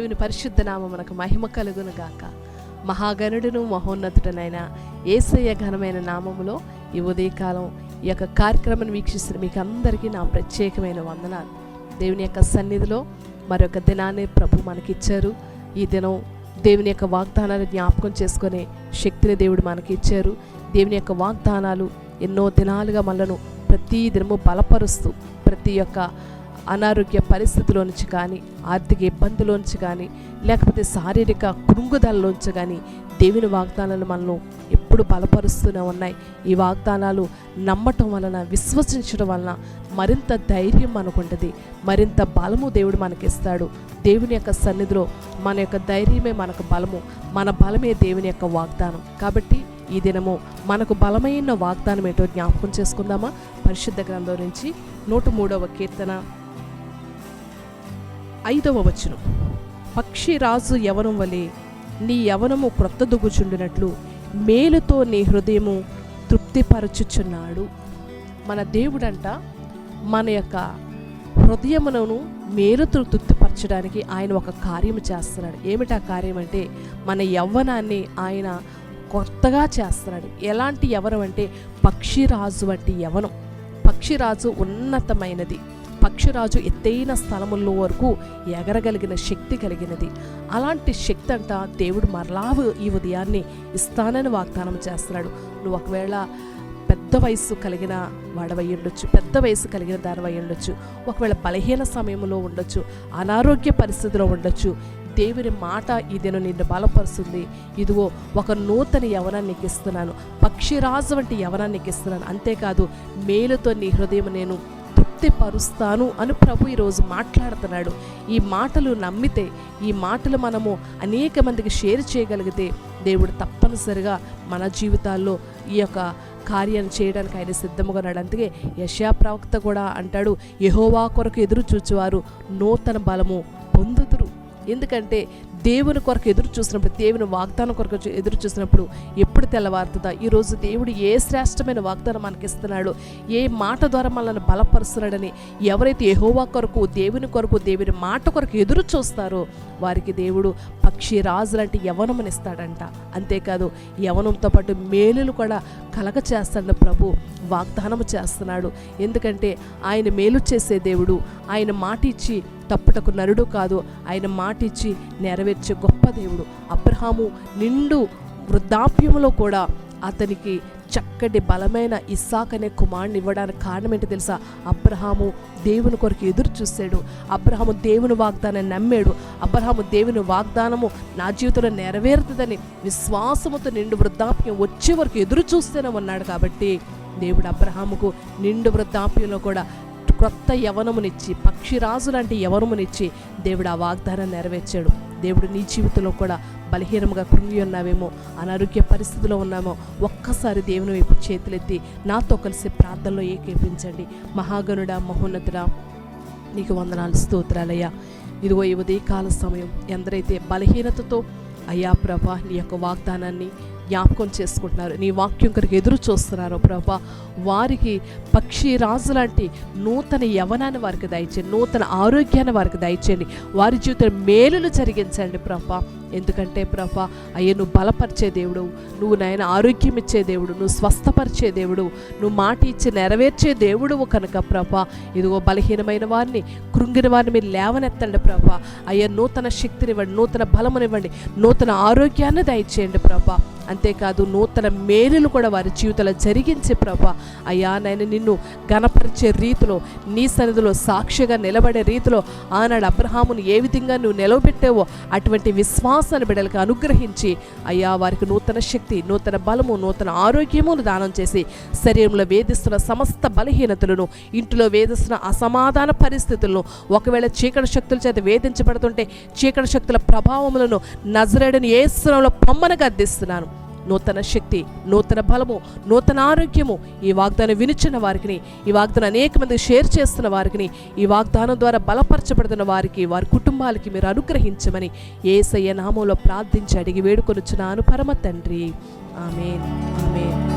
దేవుని పరిశుద్ధ నామమునకు మహిమ కలుగును గాక. మహాగణుడును మహోన్నతుడనైన యేసయ్య ఘనమైన నామములో ఈ ఉదయకాలం ఈ యొక్క కార్యక్రమాన్ని వీక్షిస్తున్న మీకు అందరికీ నా ప్రత్యేకమైన వందనాలు. దేవుని యొక్క సన్నిధిలో మరొక దినాన్ని ప్రభు మనకిచ్చారు. ఈ దినం దేవుని యొక్క వాగ్దానాలు జ్ఞాపకం చేసుకునే శక్తిని దేవుడు మనకిచ్చారు. దేవుని యొక్క వాగ్దానాలు ఎన్నో దినాలుగా మనను ప్రతి దినము బలపరుస్తూ ప్రతి ఒక్క అనారోగ్య పరిస్థితిలోంచి కానీ, ఆర్థిక ఇబ్బందులోంచి కానీ, లేకపోతే శారీరక కృంగుదలలోంచి కానీ దేవుని వాగ్దానాలు మనల్ని ఎప్పుడు బలపరుస్తూనే ఉన్నాయి. ఈ వాగ్దానాలు నమ్మటం వలన, విశ్వసించడం వలన మరింత ధైర్యం మనకు ఉంటుంది, మరింత బలము దేవుడు మనకిస్తాడు. దేవుని యొక్క సన్నిధిలో మన యొక్క ధైర్యమే మనకు బలము, మన బలమే దేవుని యొక్క వాగ్దానం. కాబట్టి ఈ దినము మనకు బలమైన వాగ్దానం ఏంటో జ్ఞాపకం చేసుకుందామా? పరిశుద్ధ గ్రంథం నుంచి 103వ కీర్తన 5వ వచనం. పక్షిరాజు యవనం వలె నీ యవనము క్రొత్త దుగుచుండినట్లు మేలుతో నీ హృదయము తృప్తిపరచుచున్నాడు. మన దేవుడంట మన యొక్క హృదయమును మేలుతో తృప్తిపరచడానికి ఆయన ఒక కార్యము చేస్తున్నాడు. ఏమిటి ఆ కార్యం అంటే, మన యవ్వనాన్ని ఆయన కొత్తగా చేస్తున్నాడు. ఎలాంటి యవనం అంటే పక్షిరాజు వంటి యవనం. పక్షిరాజు ఉన్నతమైనది, పక్షిరాజు ఎత్తైన స్థలముల్లో వరకు ఎగరగలిగిన శక్తి కలిగినది. అలాంటి శక్తి అంట దేవుడు మరలా ఈ ఉదయాన్ని ఇస్తానని వాగ్దానం చేస్తున్నాడు. నువ్వు ఒకవేళ పెద్ద వయసు కలిగిన వాడవై ఉండొచ్చు, పెద్ద వయసు కలిగిన దానివై ఉండొచ్చు, ఒకవేళ బలహీన సమయంలో ఉండొచ్చు, అనారోగ్య పరిస్థితిలో ఉండొచ్చు. దేవుని మాట ఇదేను నిన్ను బలపరుస్తుంది. ఇదిగో ఒక నూతన యవనాన్ని నీకు ఇస్తున్నాను, పక్షిరాజు వంటి యవనాన్ని నీకు ఇస్తున్నాను. అంతేకాదు మేలుతో నీ హృదయం నేను తృప్తిపరుస్తాను అని ప్రభు ఈరోజు మాట్లాడుతున్నాడు. ఈ మాటలు నమ్మితే, ఈ మాటలు మనము అనేక మందికి షేర్ చేయగలిగితే దేవుడు తప్పనిసరిగా మన జీవితాల్లో ఈ యొక్క కార్యాన్ని చేయడానికి ఆయన సిద్ధముగా ఉన్నాడు. అందుకే యెషయా ప్రవక్త కూడా అంటాడు, యెహోవా కొరకు ఎదురు చూచువారు నూతన బలము పొందుదురు. ఎందుకంటే దేవుని కొరకు ఎదురు చూసినప్పుడు, దేవుని వాగ్దానం కొరకు ఎదురు చూసినప్పుడు ఎప్పుడు తెల్లవారుతుందా? ఈరోజు దేవుడు ఏ శ్రేష్టమైన వాగ్దానం మనకిస్తున్నాడు, ఏ మాట ద్వారా మనల్ని బలపరుస్తున్నాడని ఎవరైతే యెహోవా కొరకు, దేవుని కొరకు, దేవుని మాట కొరకు ఎదురు చూస్తారో వారికి దేవుడు పక్షిరాజు లాంటి యవనమునిస్తాడంట. అంతేకాదు యవనంతో పాటు మేలులు కూడా కలగ చేస్తాడని ప్రభు వాగ్దానము చేస్తున్నాడు. ఎందుకంటే ఆయన మేలు చేసే దేవుడు, ఆయన మాట ఇచ్చి తప్పుటకు నరుడు కాదు, ఆయన మాట ఇచ్చి నెరవేర్చే గొప్ప దేవుడు. అబ్రహాము నిండు వృద్ధాప్యంలో కూడా అతనికి చక్కటి బలమైన ఇస్సాకు అనే కుమారుని ఇవ్వడానికి కారణం ఏంటి తెలుసా? అబ్రహాము దేవుని కొరకు ఎదురు చూశాడు, అబ్రహాము దేవుని వాగ్దానాన్ని నమ్మాడు, అబ్రహాము దేవుని వాగ్దానము నా జీవితంలో నెరవేరుతుందని విశ్వాసముతో నిండు వృద్ధాప్యం వచ్చే వరకు ఎదురు చూస్తూనే ఉన్నాడు. కాబట్టి దేవుడు అబ్రహాముకు నిండు వృద్ధాప్యంలో కూడా క్రొత్త యవనమునిచ్చి, పక్షిరాజు లాంటి యవనమునిచ్చి దేవుడు ఆ వాగ్దానాన్ని నెరవేర్చాడు. దేవుడు నీ జీవితంలో కూడా బలహీనంగా కృంగి ఉన్నావేమో, అనారోగ్య పరిస్థితిలో ఉన్నామో, ఒక్కసారి దేవుని వైపు చేతులెత్తి నాతో కలిసి ప్రార్థనలో ఏకీపించండి. మహాగణుడా, మహోన్నతుడా, నీకు వందనాలు, స్తోత్రాలయ్యా. ఇదిగో ఈ ఉదయకాల సమయం ఎందరైతే బలహీనతతో అయ్యా ప్రభా నీ యొక్క వాగ్దానాన్ని జ్ఞాపకం చేసుకుంటున్నారు, నీ వాక్యం కొరకు ఎదురు చూస్తున్నారు ప్రభా, వారికి పక్షిరాజు లాంటి నూతన యవనాన్ని వారికి దయచేయండి, నూతన ఆరోగ్యాన్ని వారికి దయచేయండి, వారి జీవితం మేలులు జరిగించండి ప్రభా. ఎందుకంటే ప్రభా అయ్యా నువ్వు బలపరిచే దేవుడు, నువ్వు నాయన ఆరోగ్యం ఇచ్చే దేవుడు, నువ్వు స్వస్థపరిచే దేవుడు, నువ్వు మాట ఇచ్చి నెరవేర్చే దేవుడువు కనుక ప్రభా ఇదిగో బలహీనమైన వారిని, కృంగిన వారిని మీరు లేవనెత్తండి ప్రభా. అయ్యా నూతన శక్తినివ్వండి, నూతన బలమునివ్వండి, నూతన ఆరోగ్యాన్ని దయచేయండి ప్రభా. అంతేకాదు నూతన మేలులు కూడా వారి జీవితంలో జరిగించే ప్రభా అయ్యా నాయన నిన్ను గణపరిచే రీతిలో, నీ సన్నిధిలో సాక్షిగా నిలబడే రీతిలో ఆనాడు అబ్రహామును ఏ విధంగా నువ్వు నిలవబెట్టావో అటువంటి విశ్వాసాన్ని బిడ్డలకు అనుగ్రహించి అయ్యా వారికి నూతన శక్తి, నూతన బలము, నూతన ఆరోగ్యమును దానం చేసి శరీరంలో వేధిస్తున్న సమస్త బలహీనతలను, ఇంటిలో వేధిస్తున్న అసమాధాన పరిస్థితులను, ఒకవేళ చీకటి శక్తుల చేత వేధించబడుతుంటే చీకటి శక్తుల ప్రభావములను నజరేయుడైన యేసు నామములో పొమ్మనగా అర్థిస్తున్నాను. నూతన శక్తి, నూతన బలము, నూతన ఆరోగ్యము ఈ వాగ్దానం వినిచిన వారికి, ఈ వాగ్దానం అనేక మంది షేర్ చేస్తున్న వారికి, ఈ వాగ్దానం ద్వారా బలపరచబడుతున్న వారికి, వారి కుటుంబాలకి మీరు అనుగ్రహించమని యేసయ్య నామములో ప్రార్థించి అడిగి వేడుకొనుచున్నాను పరమ తండ్రి. ఆమేన్, ఆమేన్.